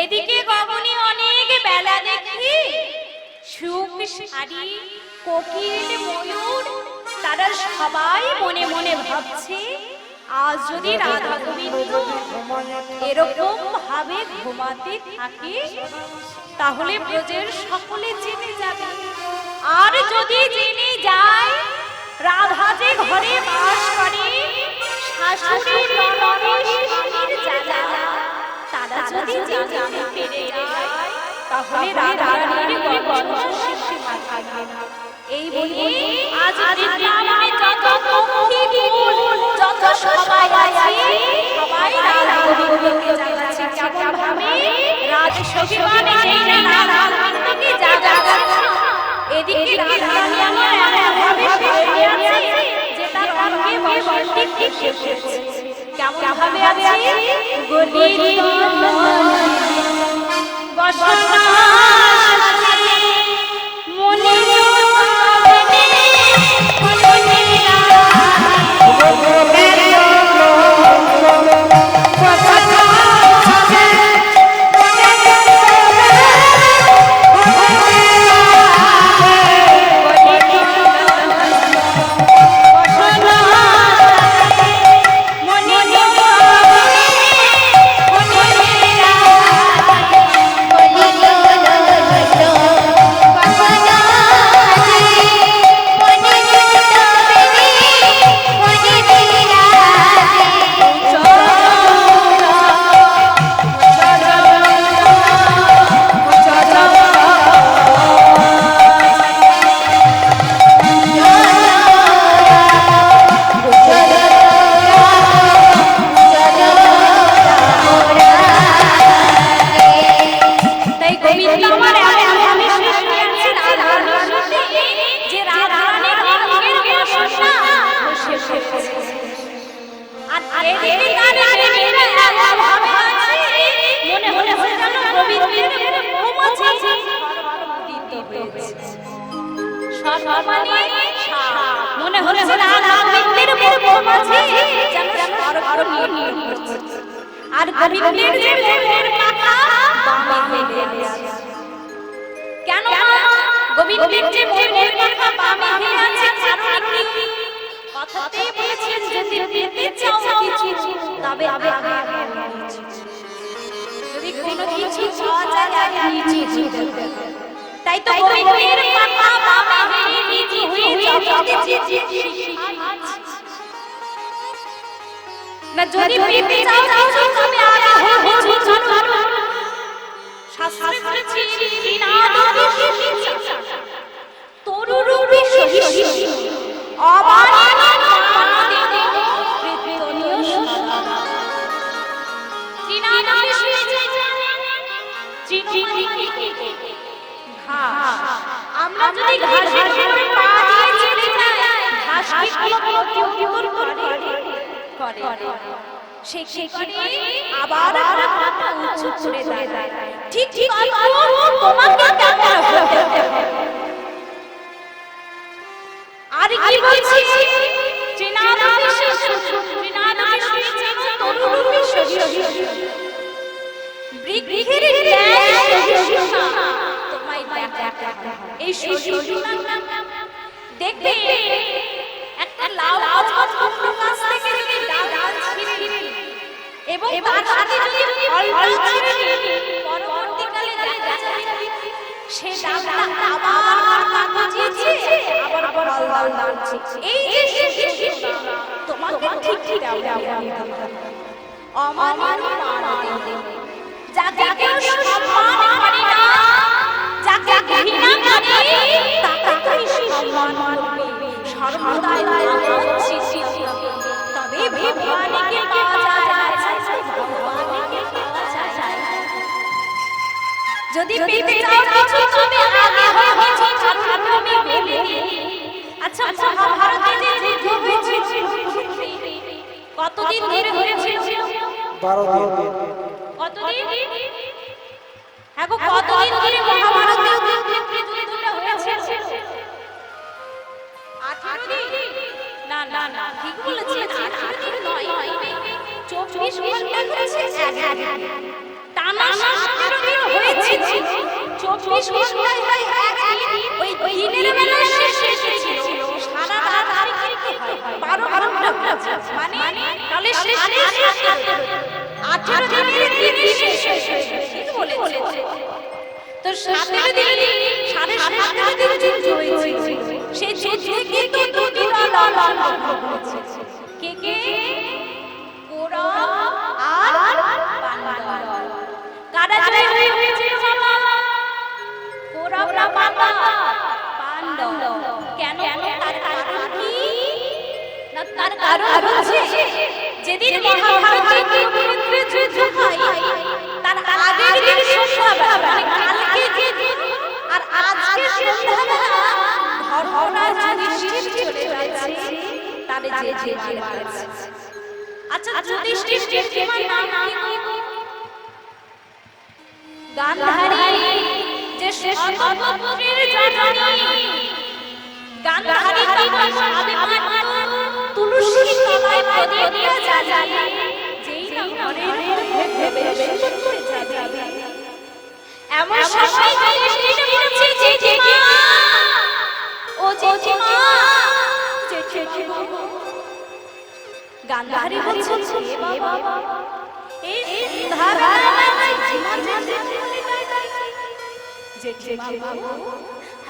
এদিকে গগনে অনেক বেলা দেখি সুখ শাড়ি কোকিল ময়ূর তারা সবাই মনে মনে ভাবছে আজ যদি রাধা গোবিন্দ এরকম ভাবে ঘুমাতে থাকে তাহলে ব্রজের সকলে জেনে যাবে। আর যদি জেনে যায় রাধা যে ঘরে বাস করে শাশুড়ির ননদের স্বামীর জ্বালা তারা যদি জানতে পেরে যায় তাহলে রাধা রানীর বংশ সীমা থাকবে না। এই বলে আজ বৃন্দাবনে যত পক্ষী কুল যত সবাই আছে সবাই রাধা গোবিন্দকে জানাচ্ছে কেমন ভাবে রাধা সখীগণে যেই রাধা গোবিন্দকে জাগাচ্ছে এদিকে রাধা রানী আমার এমন ভাবে সেজে আছে যে তার অঙ্গে বসন্তি এসে পড়ছে। কেমন ভাবে আছে গলির বসনা মনে মনে হচ্ছে রাধা গোবিন্দের মাঝে যেন আরো নিয়ে আর গোবিন্দের যে মনের পাখা বামে হয়ে আছে। কেন গোবিন্দের যে মনের পাখা বামে হয়ে আছে কারণ কি কথাতেই বলেছেন যদি পেতে চাও কিছু তবে আগে যদি কোনো কিছু পাওয়া যায় আগে নিচে দিতে হবে। তাই তো গোবিন্দের পাখা বামে হয়ে নিচে হয়ে যাচ্ছে না যদি পেতে চাও কিছু তবে আগে হচ্ছে চলো শাস্ত্রে বলেছে বিনাদোষী তরুরূপী সহিষ্ণু অবারিত মানদেব কৃতনীয় সদা বিনাদোষী চিঠিমারি ঘাস আমরা যদি ঘাসের উপরে পা দিয়ে চলে যাই সে কি করে আবার মাথা উঁচু করে দাঁড়ায় ঠিক ঠিক তোমাকে কেমন হতে হবে আর কি বলছি ত্রিনাদকে চেনো তরুরূপী শশী বৃক্ষের ন্যায় তোমায় দেখা এই শশী দেখবে একটা লাউ গাছ গাছ থেকে যদি ডাল ছিঁড়ে এবং তার সাথে যদি ফলটা ছিঁড়ে পরবর্তীকালে দেখা যাবে সে ডালটা আবার পাতা দিয়েছে আবার ফল দিচ্ছে এই যে শশী তোমাকে ঠিক ঠিক অমানিত যাকে কেউ সম্মান করে না যাকে ঘৃণা করে তাকে তুমি সম্মান করবে সর্বদাই তবে ভগবানকে পাওয়া যায় যদি পেতে চাও কিছু তবে আগে হয় কিছু আমি বলে দিই আচ্ছা মহাভারতে যে যুদ্ধ হয়েছে কতদিন ধরে হয়েছিল 12 দিন কতদিন হ্যাঁ কতদিন ধরে মহাভারতে যুদ্ধটা হয়েছে 18 দিন না না না ঠিক বলেছি 18 দিন নয় 24 ঘন্টা হয়েছে টানা 17 দিন হয়েছে 24 ঘন্টায় ওই দিনের বেলা শেষ ছিল সারা রাত কি হয় 12 ঘন্টা মানে তাহলে শেষ 18 দিনের দিন শেষ ঠিক বলেছে তো 17 দিন 17.5 দিন যুদ্ধ হয়েছে সেই যুদ্ধে কিন্তু দুটো দল হয়েছে কে কৌরব আর পাণ্ডব কারা জয় হয়েছে বাবা কৌরবরা পাণ্ডব কেন তার কারণ কি না তার কারণ হচ্ছে যেদিন মহাভারতে কুরুক্ষেত্রে যুদ্ধ হয় তার আগের দিন সন্ধ্যাবেলা মানে কালকে যুদ্ধ আর আজকে সন্ধ্যাবেলা ধর্মরাজ যুধিষ্ঠির চলে যাচ্ছে তার যে মারছে আচ্ছা যুধিষ্ঠির জেঠিমার নাম কি গান্ধারী যে শতপুত্রের জননী গান্ধারী তখন সবেমাত্র তুলসী তলায় প্রদীপটা জ্বালিয়ে যেই না ঘরের ভেতরে প্রবেশ যাবে এমন সময় যুধিষ্ঠির বলছে জেঠিমা ও জেঠিমা জেঠিমা গান্ধারী বলছে বাবা এই ধারণা জেঠিমা জেঠিমা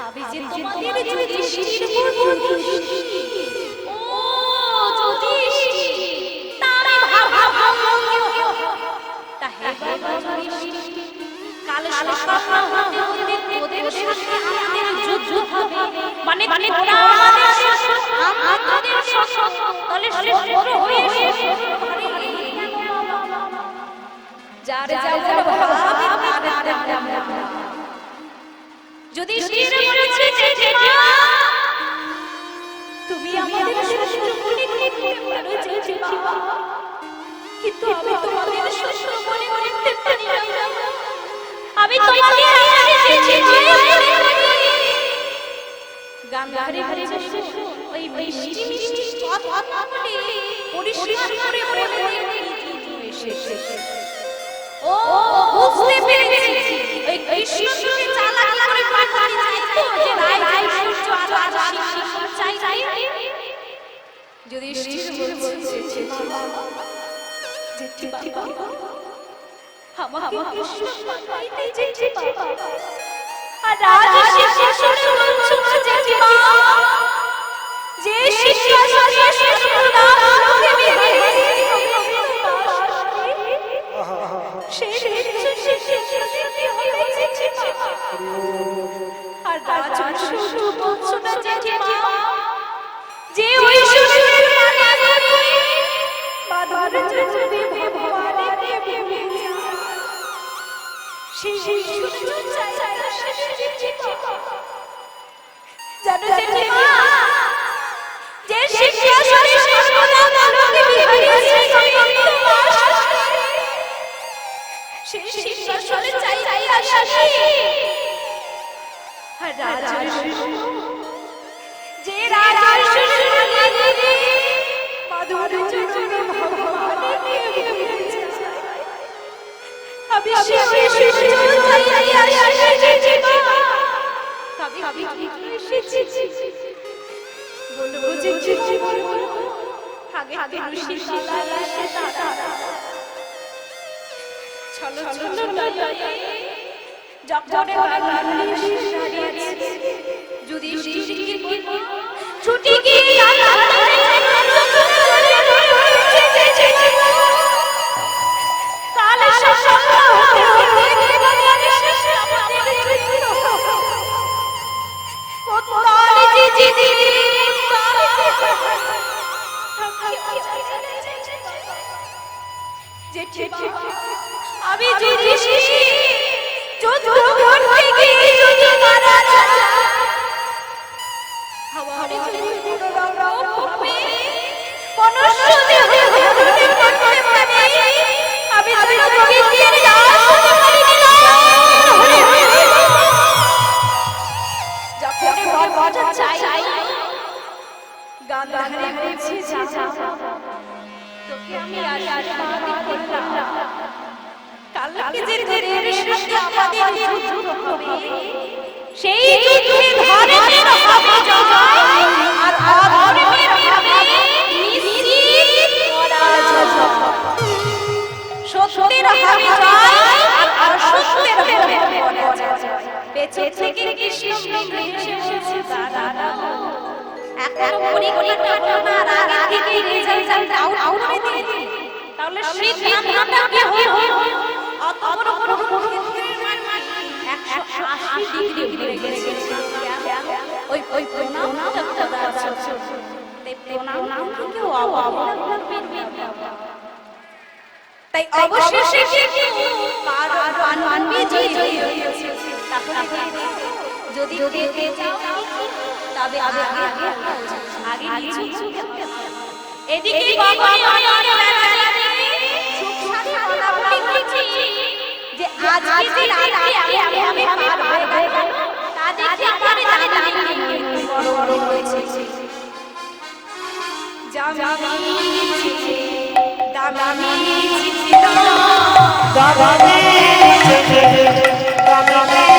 আমি যে তোমাদের যুধিষ্ঠির বলবো ও যুধিষ্ঠির তারে ভাব তাহে বাবা যুধিষ্ঠির কাল সকাল হতে হতে তোদের সাথে আমাদের যুদ্ধ হবে মানে তোরা আমাদের শাসক আমাদের শাসক তাহলে শত্রু হয়ে যার যার ভাবে তার যুধিষ্ঠির বলেছে জেঠিমা তুমি আমাদের শত্রু মনে করতে পারো জেঠিমা কিন্তু আমি তোমাদের শত্রু মনে করতে পারি না আমি তোমাকে জেঠিমা মনে করি গান্ধারী বলেছে ওই মিষ্টি মিষ্টি কথা বলে পরিষ্কার করে বলে এসেছে ও বুঝতে পেরেছি ওই কৃষ্ণকে চালাকি করে পাঠাতে চাইতো যে রায় সূর্য আলো চাই যুধিষ্ঠির বলছে জেঠিমা আমাকে কৃষ্ণ পাঠাইতে জেঠিমা আর রাজ শিষ্য বলছো জেঠিমা যে সিংহাসনে শত্রুরা আমাকে বিহারিয়ে সে আর রাজ শুধু বলছো না জেঠিমা যে ওই শ্বশুরের মানে বাধার যদি ভগবানকে ভেবে সেই শ্বশুর চাই জেঠিমা জানো জেঠিমা যে সিংহাসনে শত্রুরা আমাকে বিহারিয়ে সেই সিংহাসনে চাই আসি আর রাজার যে রাজার শ্বশুরালী মাধুরী চরণ ভগবানের আমি সেই চাই আসি কবি এসেছি বলবো যে আগে ঋষি লালা সে তারা চলো যখন যদি ছুটি কি আমি যদি যুদ্ধ করতে গিয়ে যুদ্ধ মারা যায় আমার যদি কোনো রকম হবে মনুষ্যদের করতে পারে আমি তোমাকে দিয়ে দাও পারি না যখন বড় চাই গান ধারে বলছি যা তোকে আমি আশীর্বাদ করলাম কালকে যে তোদের সাথে আমাদের যুদ্ধ হবে সেই যুদ্ধে ধর্মের হবে জয় আর অধর্মের হবে নিশ্চিত পরাজয় সত্যের হবে জয় আর অসত্যের হবে পরাজয় বেঁচে থেকে কৃষ্ণ এসে বলছে দাদা এখনো পরিকল্পনার আগে থেকে রেজাল্ট আউট হয়ে দিয়েছে তাহলে সিদ্ধান্তটা কি হবে অত বড় ক্ষেত্রের মানে 180 ডিগ্রি ঘুরে গেছে ওই প্রণামটা আছে তাই প্রণাম থেকে অবলম্বন করবে তাই অবশেষে পার মানবী জয় হয়েছে তাহলে যদি দেখতে চাও তবে আগে কিছু এদিকে বাবাই অনেক বেলা সুখসাথে বলা বলছি যে আজকে যে রাতে আমি পার হয়ে গেল তা দেখে আমার দাদানি বড় বড় হয়েছে জামামি চিঠি দামামি চিঠি দামামি চিঠি দামামি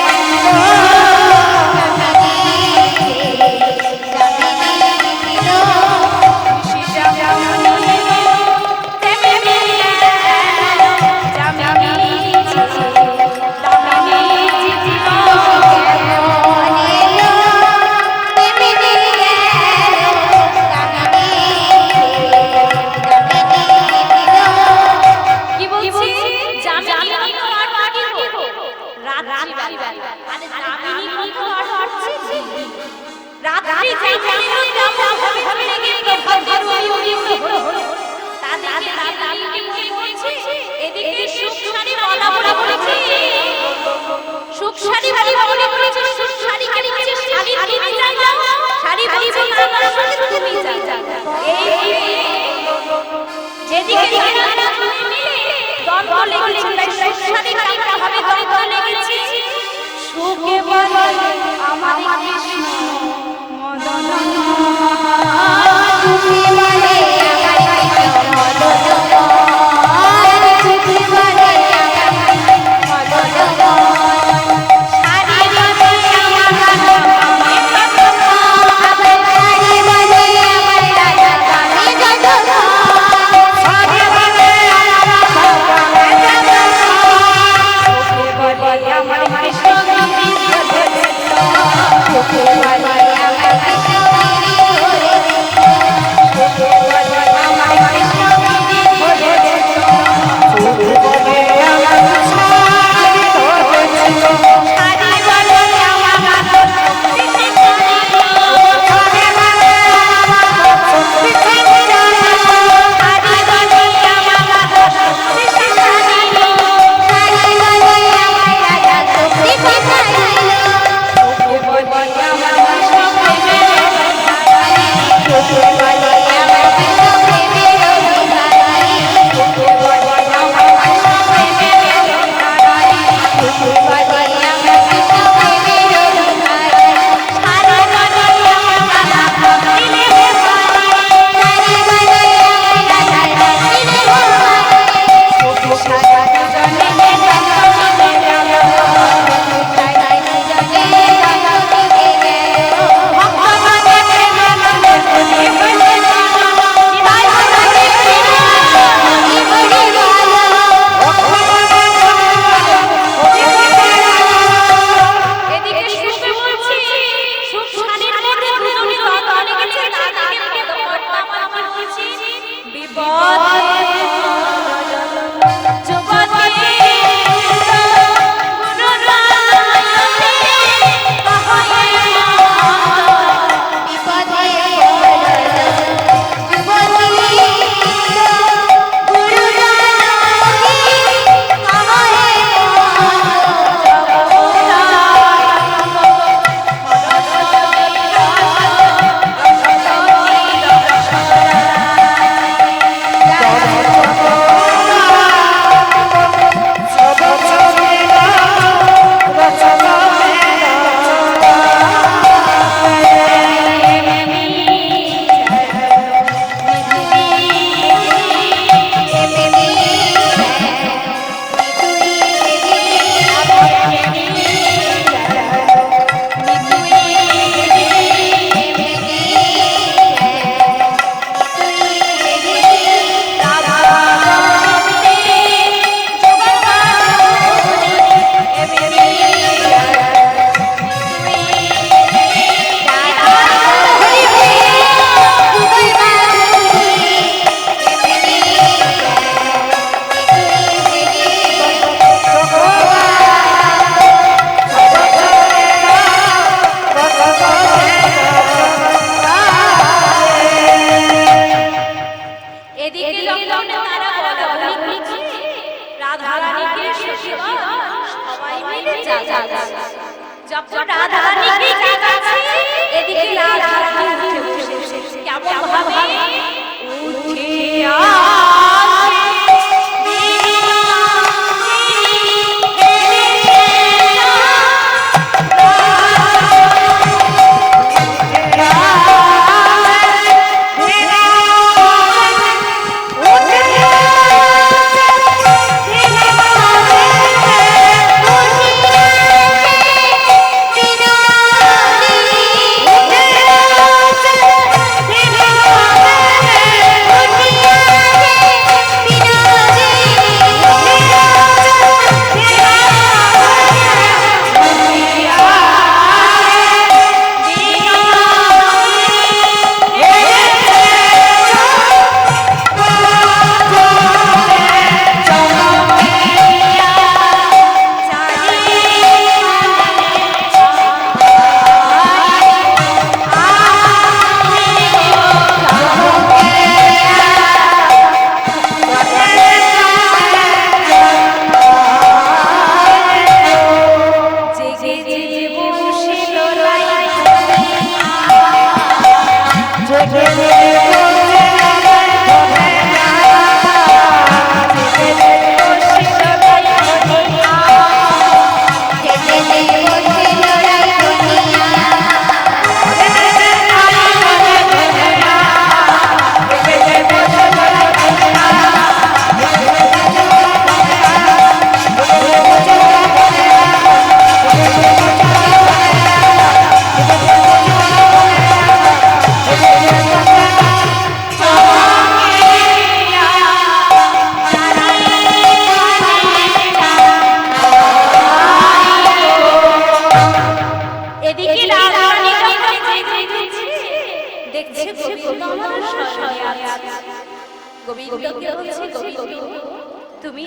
তুমি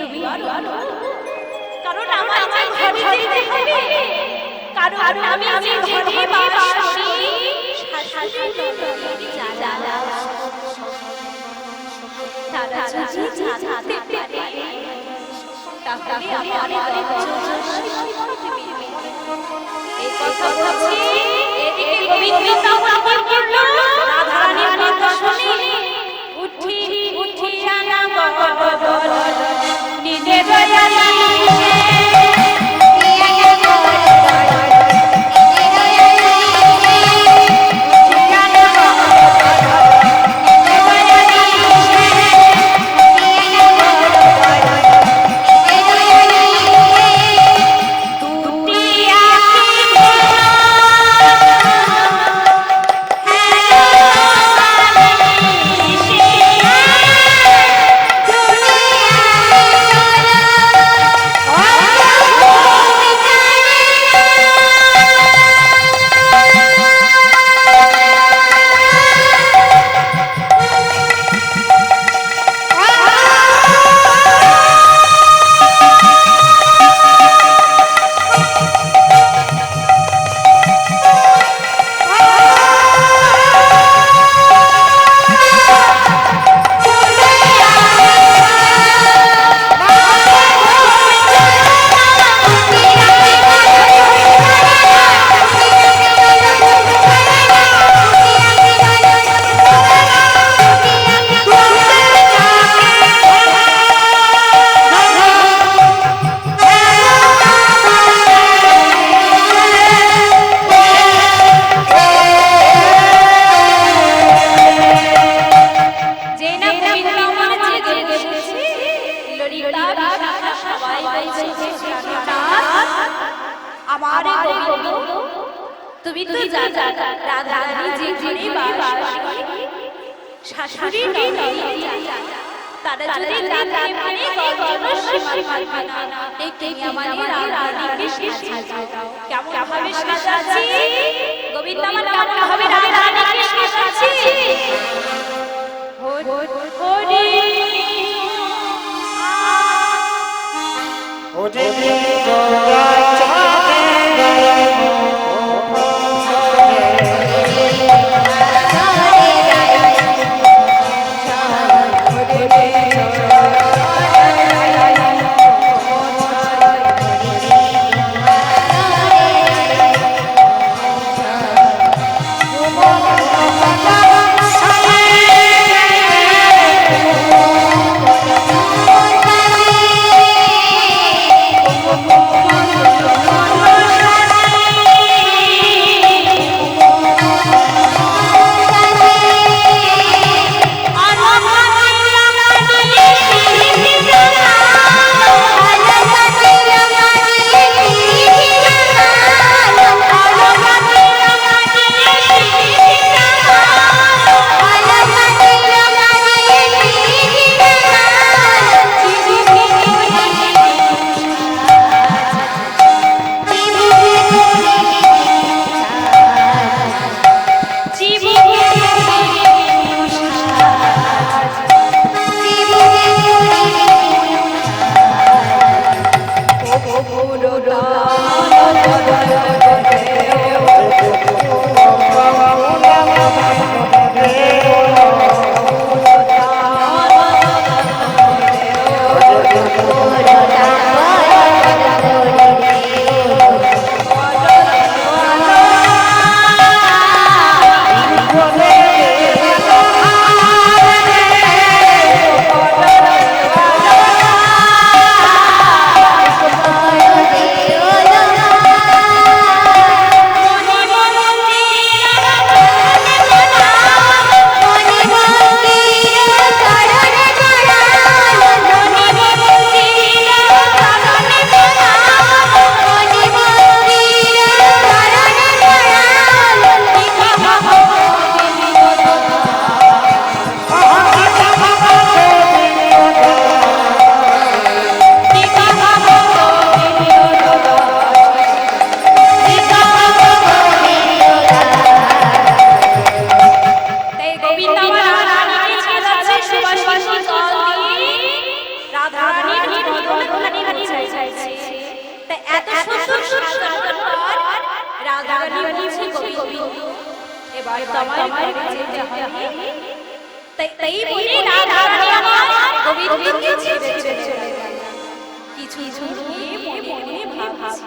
কারণ আমার ঘরে যেতে হবে, কারণ আমি ঘরে বাসি শাশুড়ি জালা তারা যদি জানাতে পারে তাহলে আমার এই কথা বলছি। এদিকে গোবিন্দ তাওয়াক্কুল করলো, রাধারানীর কথা শুনে উঠিয়া না নিজে দয়ালি তুমি তো জানো রাধারানী যে ঘরে বাস করে শাশুড়ি তারা যদি জানতে পারে গর্জন সীমা পাবে না। এই আমাদের রাধারানীকে সাজাও, কেমন ভাবে সাজাচ্ছি গোবিন্দ, আমার কেমন ভাবে রাধারানীকে সাজাচ্ছি। হরি Oh, তাই বলে রাধা রানী আমার গোবিন্দকে ছেড়ে চলে গেল। কিছু দিয়ে মনে মনে ভাবছি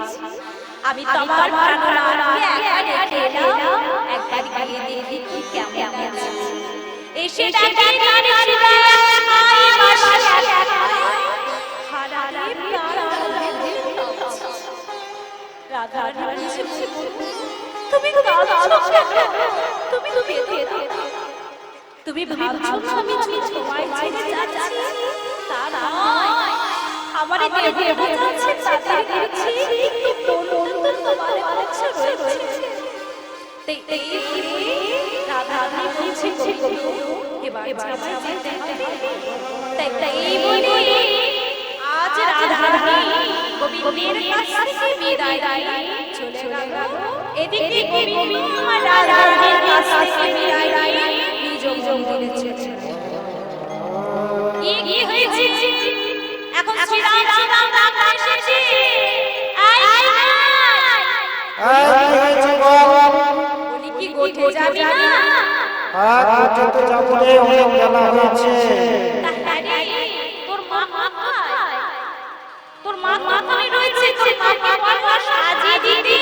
আমি তোমার প্রাণনাথকে একা রেখে এলাম, একবার গিয়ে দেখি কি কেমন আছে। এসে ডাকে ডাকে আয় মাসি হারারে রাধা রানী তুমি কাঁদছো কেন? তুমি তুমি ভাবছো আমি তোমায় ছেড়ে যাচ্ছি? তা নয়, আমার দেহ যাচ্ছে তাতে দেখছি একটু মন তোমার কাছে রয়েছে। রাধা রানী বলছে এবার যেতে হবে। তাই বলে আজ রাধা রানী গোবিন্দের কাছ থেকে বিদায় চলে গেল। এদিকে গোবিন্দ আমার রাধা রানীর কাছ থেকে বিদায় নিজ মন্দিরে চলে গেল। কি হয়েছে এখন? শ্রীরাম রাম রাম এসেছে। বলি কি গোঠে যাবি না? গোঠে তো যাবো রে, অনেক বেলা হয়েছে। তোর মা কোথায়? তোর মা কোথায় রয়েছে? তোর মাকে বল সাজিয়ে দিতে।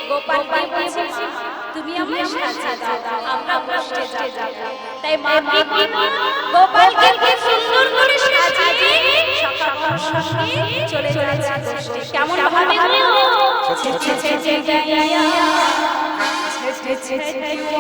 গোপাল বলছে তুমি আমায় সাজিয়ে দাও, আমরা বসতে যাব। তাই মা গোপালকে খুব সুন্দর করে সাজিয়ে সকাল সঙ্গে চলে যাচ্ছে। কেমন ভাবে গো? ছে ছে ছে ছে ছে ছে ছে ছে ছে ছে